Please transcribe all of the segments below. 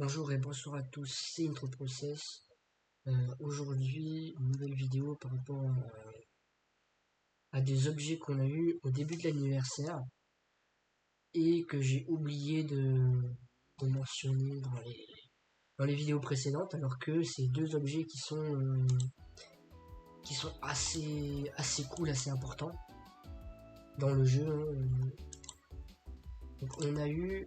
Bonjour et bonsoir à tous, c'est Intro Process. Aujourd'hui, une nouvelle vidéo par rapport à des objets qu'on a eu au début de l'anniversaire et que j'ai oublié de mentionner dans les vidéos précédentes, alors que c'est deux objets qui sont assez cool, assez importants dans le jeu. Donc euh,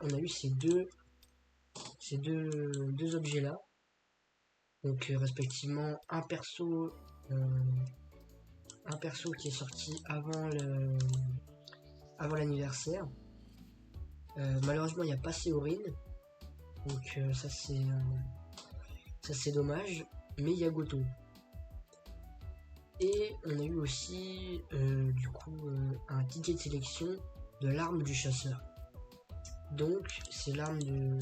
on a eu ces deux objets là. Donc respectivement un perso qui est sorti avant l'anniversaire. Malheureusement il n'y a pas Séorine, donc ça c'est dommage, mais il y a Goto. Et on a eu aussi un ticket de sélection de l'arme du chasseur. Donc c'est l'arme de...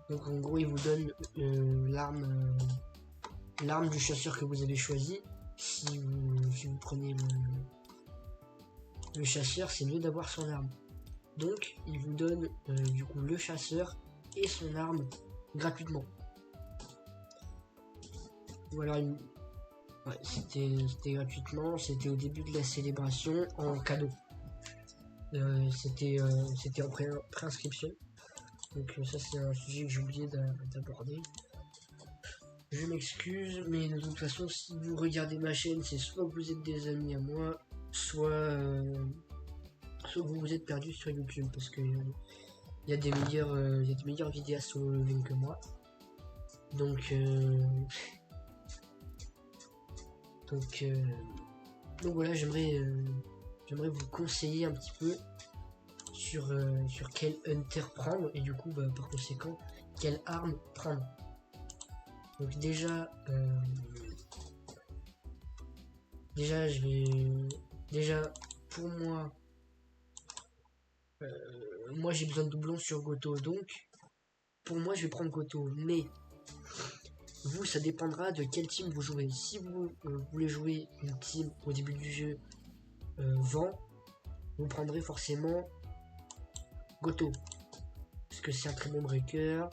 Donc en gros il vous donne l'arme du chasseur que vous avez choisi. Si vous prenez le chasseur, c'est mieux d'avoir son arme. Donc il vous donne le chasseur et son arme gratuitement. Voilà, c'était gratuitement, c'était au début de la célébration en cadeau. C'était en préinscription. Donc ça c'est un sujet que j'ai oublié d'aborder. Je m'excuse, mais de toute façon, si vous regardez ma chaîne, c'est soit que vous êtes des amis à moi, soit que vous êtes perdu sur YouTube, parce que il y a des meilleurs vidéastes solo leveling que moi. Donc voilà, j'aimerais vous conseiller un petit peu sur quel hunter prendre, et du coup par conséquent quelle arme prendre. Donc déjà pour moi j'ai besoin de doublons sur Goto, donc pour moi je vais prendre Goto, mais vous ça dépendra de quel team vous jouez. Si vous voulez jouer une team au début du jeu vent, vous prendrez forcément Goto parce que c'est un très bon breaker.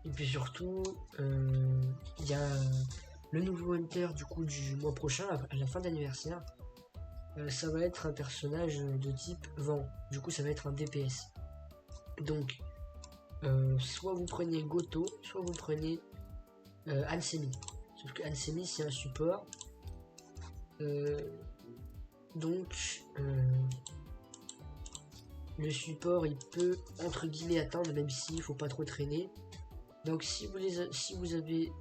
Et puis surtout, il y a le nouveau Hunter du mois prochain, à la fin de l'anniversaire. Ça va être un personnage de type vent. Du coup, ça va être un DPS. Donc, soit vous prenez Goto, soit vous prenez Ansemi. Sauf que Ansemi, c'est un support. Donc, le support, il peut, entre guillemets, attendre, même s'il faut pas trop traîner. Donc si vous avez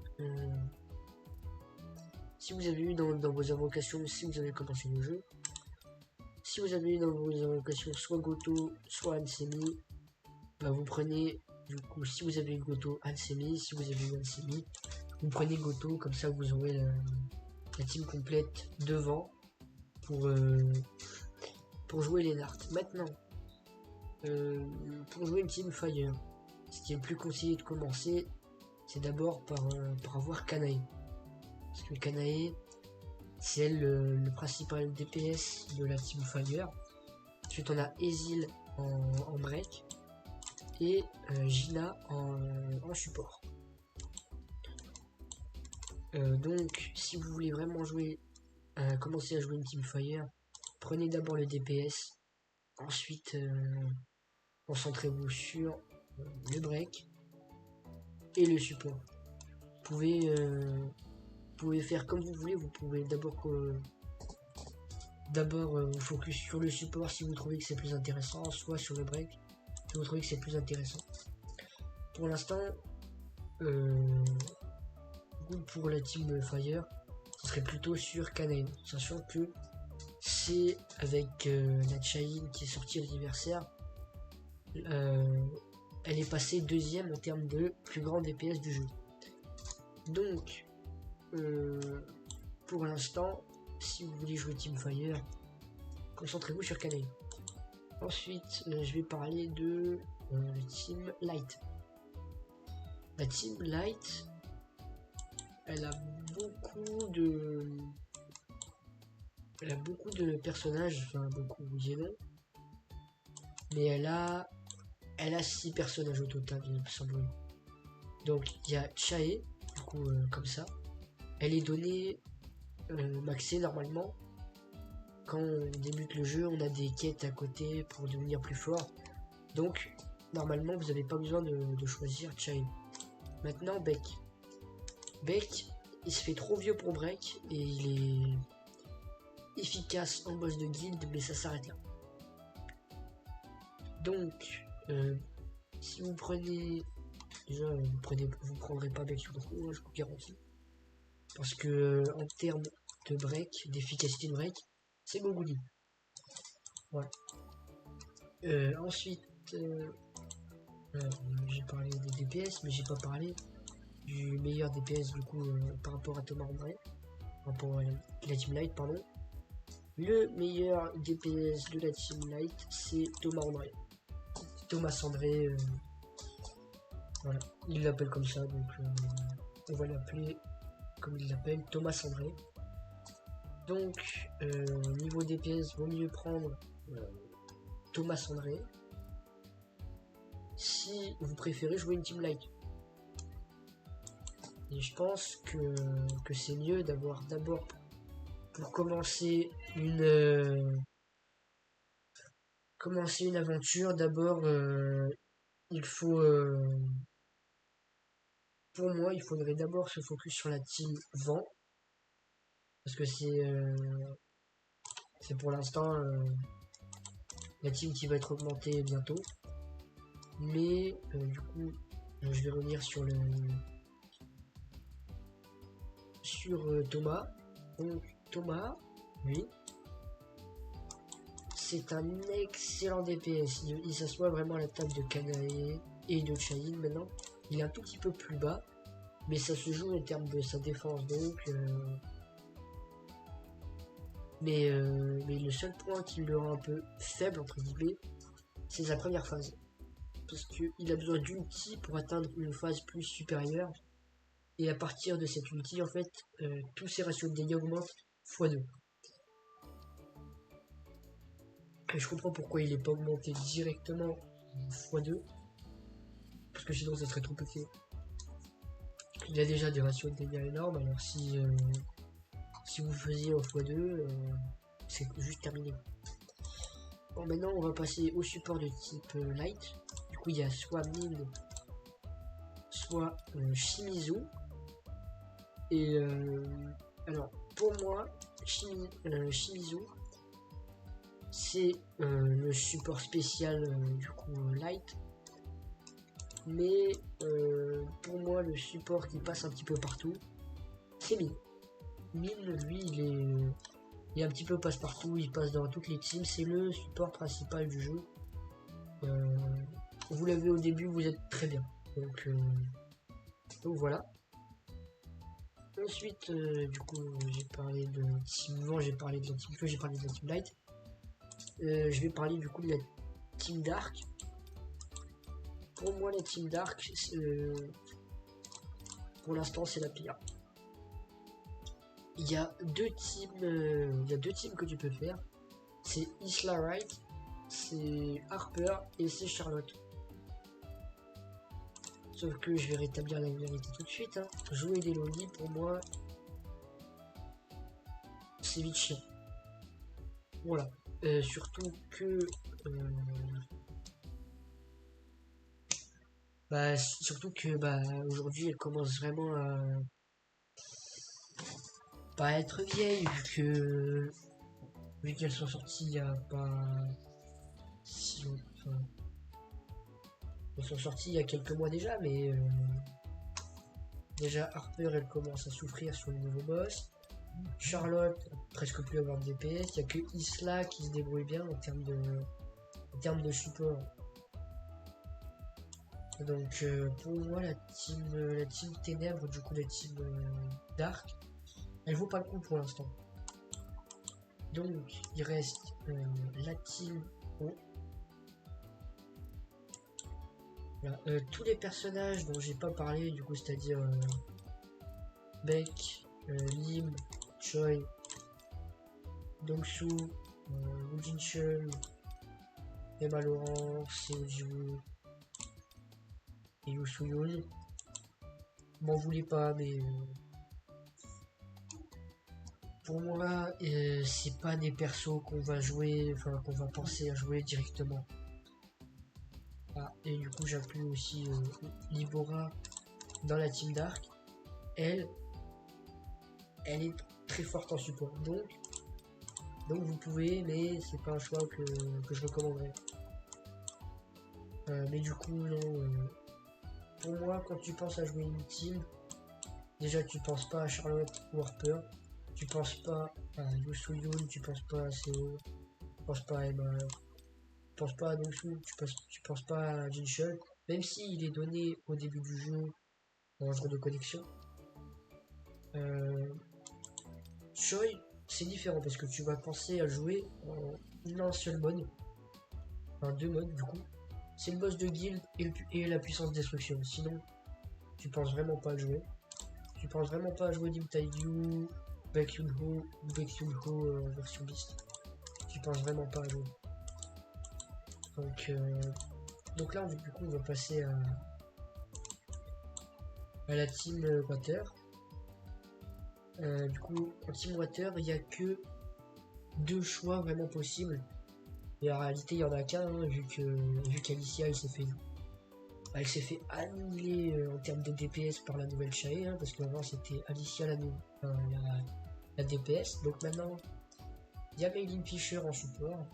eu dans vos invocations, si vous avez commencé le jeu, si vous avez eu dans vos invocations soit Goto, soit Ansemi, vous prenez, du coup, si vous avez eu Goto, Ansemi, si vous avez eu Ansemi, vous prenez Goto, comme ça vous aurez la team complète devant pour jouer les nards. Maintenant, pour jouer une team Fire, ce qui est le plus conseillé de commencer, c'est d'abord par avoir Kanae. Parce que Kanae, c'est le principal DPS de la team Fire. Ensuite, on a Ezil en break et Gina en support. Donc, si vous voulez vraiment commencer à jouer une team Fire, prenez d'abord le DPS. Ensuite, concentrez-vous sur le break et le support. Vous pouvez faire comme vous voulez. Vous pouvez d'abord vous focus sur le support si vous trouvez que c'est plus intéressant, soit sur le break si vous trouvez que c'est plus intéressant. Pour l'instant, pour la team Fire, ce serait plutôt sur Kanae, sachant que c'est avec la Chain qui est sortie à l'anniversaire. Elle est passée deuxième en termes de plus grand DPS du jeu. Donc, pour l'instant, si vous voulez jouer Team Fire, concentrez-vous sur Kanae. Ensuite, je vais parler de Team Light. La Team Light, elle a beaucoup de personnages, enfin beaucoup, oui et non. Mais elle a 6 personnages au total, il me semble. Donc il y a Chae, du coup comme ça. Elle est donnée maxée normalement. Quand on débute le jeu, on a des quêtes à côté pour devenir plus fort. Donc normalement vous n'avez pas besoin de choisir Chae. Maintenant Beck. Beck, il se fait trop vieux pour break et il est efficace en boss de guild, mais ça s'arrête là. Donc si vous prenez déjà vous prendrez pas Beck sur le coup, je vous garantis. Parce que en termes de break, d'efficacité de break, c'est Moguli. Voilà. Ensuite, j'ai parlé des DPS, mais j'ai pas parlé du meilleur DPS du coup par rapport à Thomas André, par rapport à la Team Light, pardon. Le meilleur DPS de la Team Light, c'est Thomas André. Thomas André, voilà, il l'appelle comme ça, donc on va l'appeler comme il l'appelle, Thomas André. Donc, niveau DPS, vaut mieux prendre Thomas André si vous préférez jouer une Team Light. Et je pense que c'est mieux d'avoir d'abord, pour commencer une aventure, d'abord il faut pour moi il faudrait d'abord se focus sur la team vent parce que c'est pour l'instant la team qui va être augmentée bientôt, mais du coup je vais revenir sur Thomas. Donc Thomas, lui, c'est un excellent DPS. Il s'assoit vraiment à la table de Kanae et de Chain maintenant. Il est un tout petit peu plus bas, mais ça se joue en termes de sa défense. Donc, mais le seul point qui le rend un peu faible, entre guillemets, c'est sa première phase. Parce qu'il a besoin d'ulti pour atteindre une phase plus supérieure. Et à partir de cette ulti, en fait, tous ses ratios de dégâts augmentent x2. Et je comprends pourquoi il n'est pas augmenté directement x2. Parce que sinon ça serait trop peu fait. Il a déjà des ratios de dégâts énormes, alors si vous faisiez en x2, c'est juste terminé. Bon, maintenant on va passer au support de type light. Du coup il y a soit Min, soit Shimizu. Et alors pour moi, Shimizu, c'est le support spécial du coup light. Mais pour moi, le support qui passe un petit peu partout, c'est Min. Min, lui, il est un petit peu passe-partout, il passe dans toutes les teams, c'est le support principal du jeu. Vous l'avez au début, vous êtes très bien. Donc voilà. Ensuite, du coup, j'ai parlé de Team Vent, j'ai parlé de la Team Feu, j'ai parlé de la Team Light. Je vais parler du coup de la Team Dark. Pour moi, la Team Dark, pour l'instant, c'est la pire. Il y a deux teams que tu peux faire. C'est Isla Wright, c'est Harper et c'est Charlotte. Sauf que je vais rétablir la vérité tout de suite. Hein. Jouer des lolis, pour moi, c'est vite chiant. Voilà. Surtout que... aujourd'hui, elle commence vraiment à pas être vieille, vu qu'elles sont sorties il y a pas si longtemps. Elles sont sorties il y a quelques mois déjà, mais déjà Harper elle commence à souffrir sur le nouveau boss. Charlotte presque plus avoir de DPS, il n'y a que Isla qui se débrouille bien en termes de support. Donc pour moi la team ténèbres, du coup la team dark, elle vaut pas le coup pour l'instant. Donc il reste la team O. Voilà. Tous les personnages dont j'ai pas parlé, du coup, c'est-à-dire Beck, Lim, Choi, Dongsu, Woo Jin-chul, Emma Laurent, Seo Jiwoo et Yoo Soo-yoon. M'en voulez pas, mais pour moi, c'est pas des persos qu'on va jouer, enfin qu'on va penser à jouer directement. Ah, et du coup, j'inclus aussi Libora dans la team Dark. Elle est très forte en support. Donc vous pouvez, mais c'est pas un choix que je recommanderais. Mais du coup, non. Pour moi, quand tu penses à jouer une team, déjà tu penses pas à Charlotte ou Harper, tu penses pas à Yoo Soo-yoon, tu penses pas à Seo, tu penses pas à Emma, tu penses pas à Dongsu, tu penses pas à Jinchul, même s'il est donné au début du jeu en jour de connexion. Choi, c'est différent parce que tu vas penser à jouer en un seul mode, enfin deux modes du coup. C'est le boss de guild et la puissance destruction. Sinon, tu penses vraiment pas à jouer. Tu penses vraiment pas à jouer Dim Taegyu, Baek Yoon-ho ou Baek Yoon-ho version Beast. Tu penses vraiment pas à jouer. Donc là, du coup, on va passer à la team Water. Du coup, en team Water, il n'y a que deux choix vraiment possibles. Et en réalité, il y en a qu'un, hein, vu qu'Alicia, elle s'est fait annuler en termes de DPS par la nouvelle Chae, hein, parce qu'avant c'était Alicia la DPS. Donc maintenant, il y a Maylin Fisher en support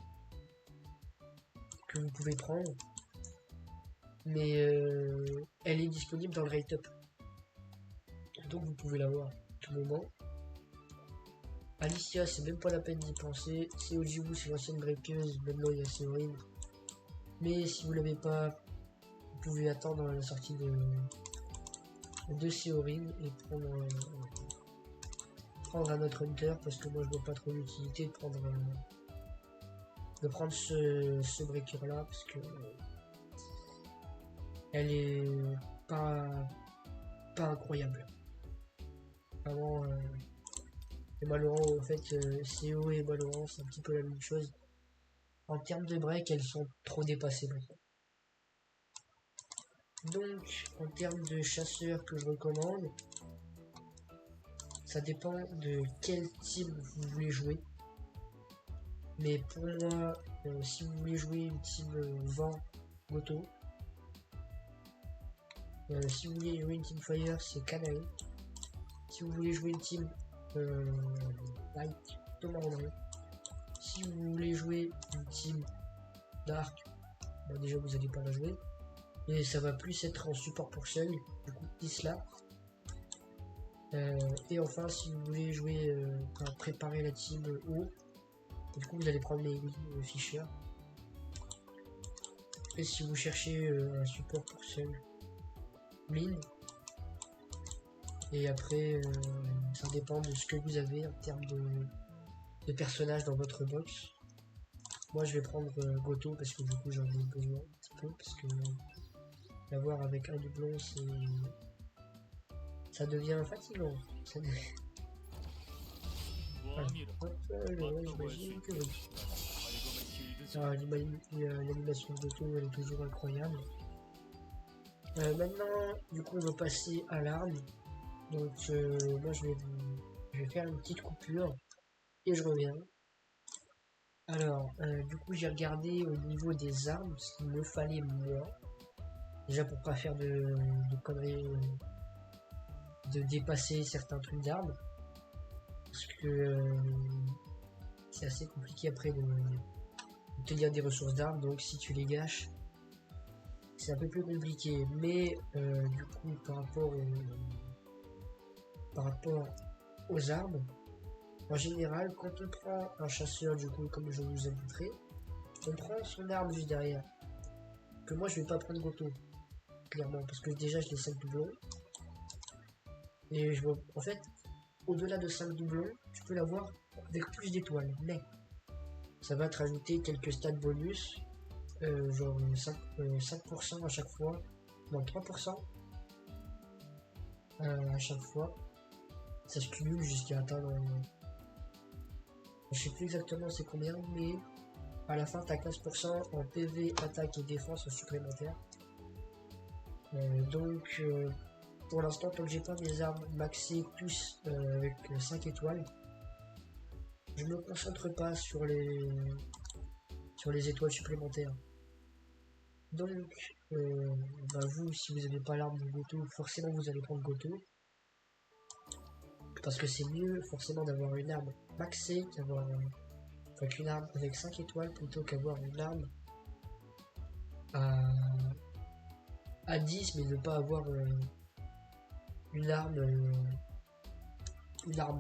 que vous pouvez prendre, mais elle est disponible dans le rate-up. Donc vous pouvez l'avoir à tout moment. Alicia, c'est même pas la peine d'y penser. Seo Jiwoo, c'est l'ancienne breakeuse, maintenant il y a Seorin. Mais si vous l'avez pas, vous pouvez attendre la sortie de Seorin et prendre un autre hunter, parce que moi je vois pas trop l'utilité de prendre ce breaker là, parce que elle est pas incroyable. Vraiment, et Valorant, en fait, CO et Valorant, c'est un petit peu la même chose. En termes de break, elles sont trop dépassées maintenant. Donc, en termes de chasseurs que je recommande, ça dépend de quel team vous voulez jouer. Mais pour moi, si vous voulez jouer une team vent, Goto. Si vous voulez jouer une team Fire, c'est Kanae. Si vous voulez jouer une team Light, Thomas André. Si vous voulez jouer une team Dark, bah déjà vous n'allez pas la jouer. Et ça va plus être en support pour Shell, du coup Isla. Et enfin, si vous voulez jouer, préparer la team haut, du coup vous allez prendre les Fisher. Et si vous cherchez un support pour Shell, Blin. Et après, ça dépend de ce que vous avez en termes de personnages dans votre box. Moi je vais prendre Goto parce que du coup j'en ai besoin un petit peu, parce que l'avoir avec un doublon, ça devient fatigant. Voilà. J'imagine que oui. L'animation de Goto, elle est toujours incroyable. Maintenant, du coup, on va passer à l'arme. Donc, moi, je vais faire une petite coupure et je reviens. Alors, du coup, j'ai regardé au niveau des armes ce qu'il me fallait moi. Déjà pour pas faire de conneries, de dépasser certains trucs d'armes. Parce que c'est assez compliqué après de tenir des ressources d'armes. Donc, si tu les gâches, c'est un peu plus compliqué. Mais du coup, par rapport aux armes, en général, quand on prend un chasseur, du coup, comme je vous ai montré, on prend son arme juste derrière. Que moi, je vais pas prendre Goto, clairement, parce que déjà, je l'ai 5 doublons. Et je vois, en fait, au-delà de 5 doublons, tu peux l'avoir avec plus d'étoiles, mais ça va te rajouter quelques stats bonus, genre 5% à chaque fois, non 3% à chaque fois. Ça se cumule jusqu'à atteindre, je sais plus exactement c'est combien, mais À la fin, tu as 15% en PV, attaque et défense supplémentaire. Pour l'instant, tant que j'ai pas mes armes maxées plus avec 5 étoiles, je me concentre pas sur les étoiles supplémentaires. Donc, vous, si vous n'avez pas l'arme de Goto, forcément vous allez prendre Goto. Parce que c'est mieux forcément d'avoir une arme maxée qu'avoir une arme avec 5 étoiles plutôt qu'avoir une arme à 10 mais ne pas avoir une arme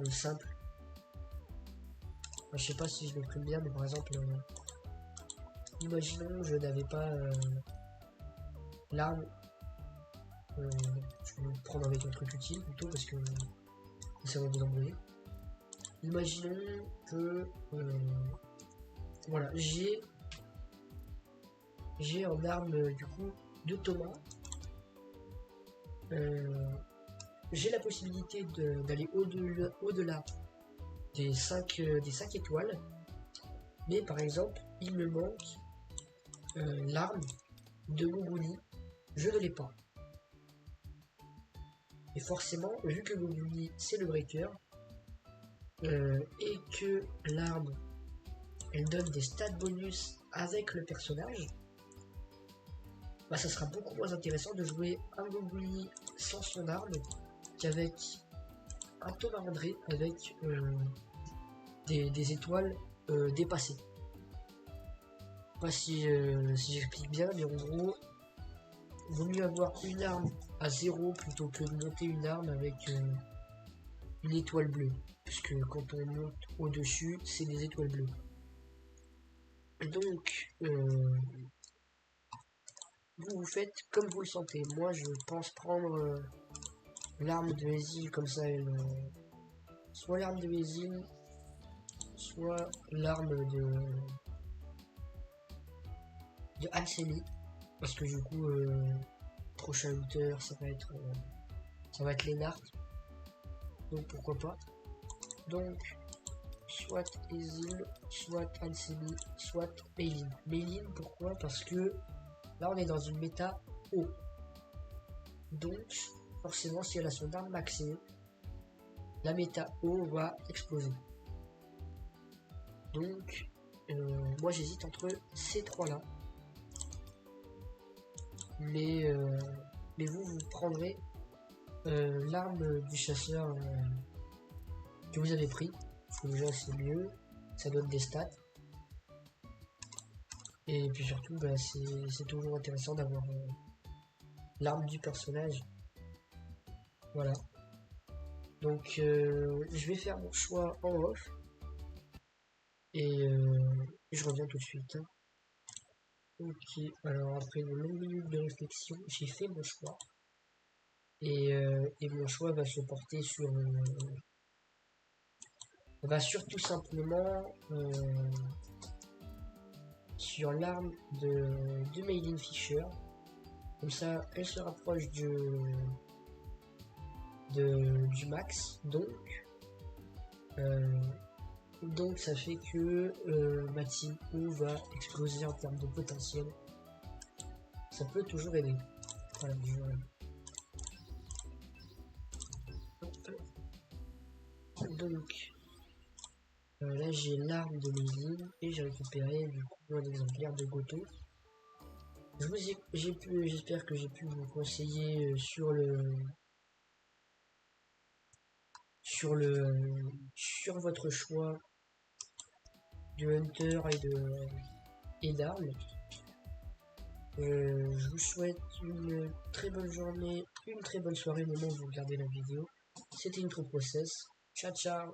simple. Je sais pas si je m'exprime bien, mais par exemple, imaginons je n'avais pas l'arme. Je vais le prendre avec un truc utile plutôt parce que ça va vous embrouiller. Imaginons que voilà, j'ai en arme du coup de Thomas. J'ai la possibilité d'aller au-delà des 5 étoiles, mais par exemple il me manque l'arme de Goguni, je ne l'ai pas. Et forcément, vu que Goguni c'est le breaker, et que l'arme elle donne des stats bonus avec le personnage, ça sera beaucoup moins intéressant de jouer un Goguni sans son arme qu'avec un Thomas André avec des étoiles dépassées. Pas si j'explique bien, mais en gros, il vaut mieux avoir une arme à 0 plutôt que de monter une arme avec une étoile bleue. Puisque quand on monte au-dessus, c'est des étoiles bleues. Donc, vous faites comme vous le sentez. Moi, je pense prendre l'arme de Ezil comme ça, soit l'arme de Ezil, soit l'arme de Alceli, parce que du coup, prochain looter, ça va être Lennart. Donc pourquoi pas. Donc, soit Ezil, soit Alceli, soit Meilin. Meilin, pourquoi? Parce que là, on est dans une méta haut. Donc, forcément, si elle a son arme maxée, la méta haut va exploser. Donc, moi j'hésite entre ces trois-là. Mais vous prendrez l'arme du chasseur que vous avez pris. Parce que déjà c'est mieux, ça donne des stats. Et puis surtout, c'est toujours intéressant d'avoir l'arme du personnage. Voilà. Donc je vais faire mon choix en off. Et je reviens tout de suite. Ok, alors après une longue minute de réflexion, j'ai fait mon choix. Et mon choix va se porter sur... va surtout simplement sur l'arme de Meilin Fischer. Comme ça, elle se rapproche du max. Donc ça fait que ma team O va exploser en termes de potentiel. Ça peut toujours aider. Voilà, donc là j'ai l'arme de Meilin et j'ai récupéré du coup un exemplaire de Goto. J'espère que j'ai pu vous conseiller sur votre choix de hunter et d'armes. Je vous souhaite une très bonne journée, une très bonne soirée au moment où vous regardez la vidéo. C'était Intro Process. Ciao ciao.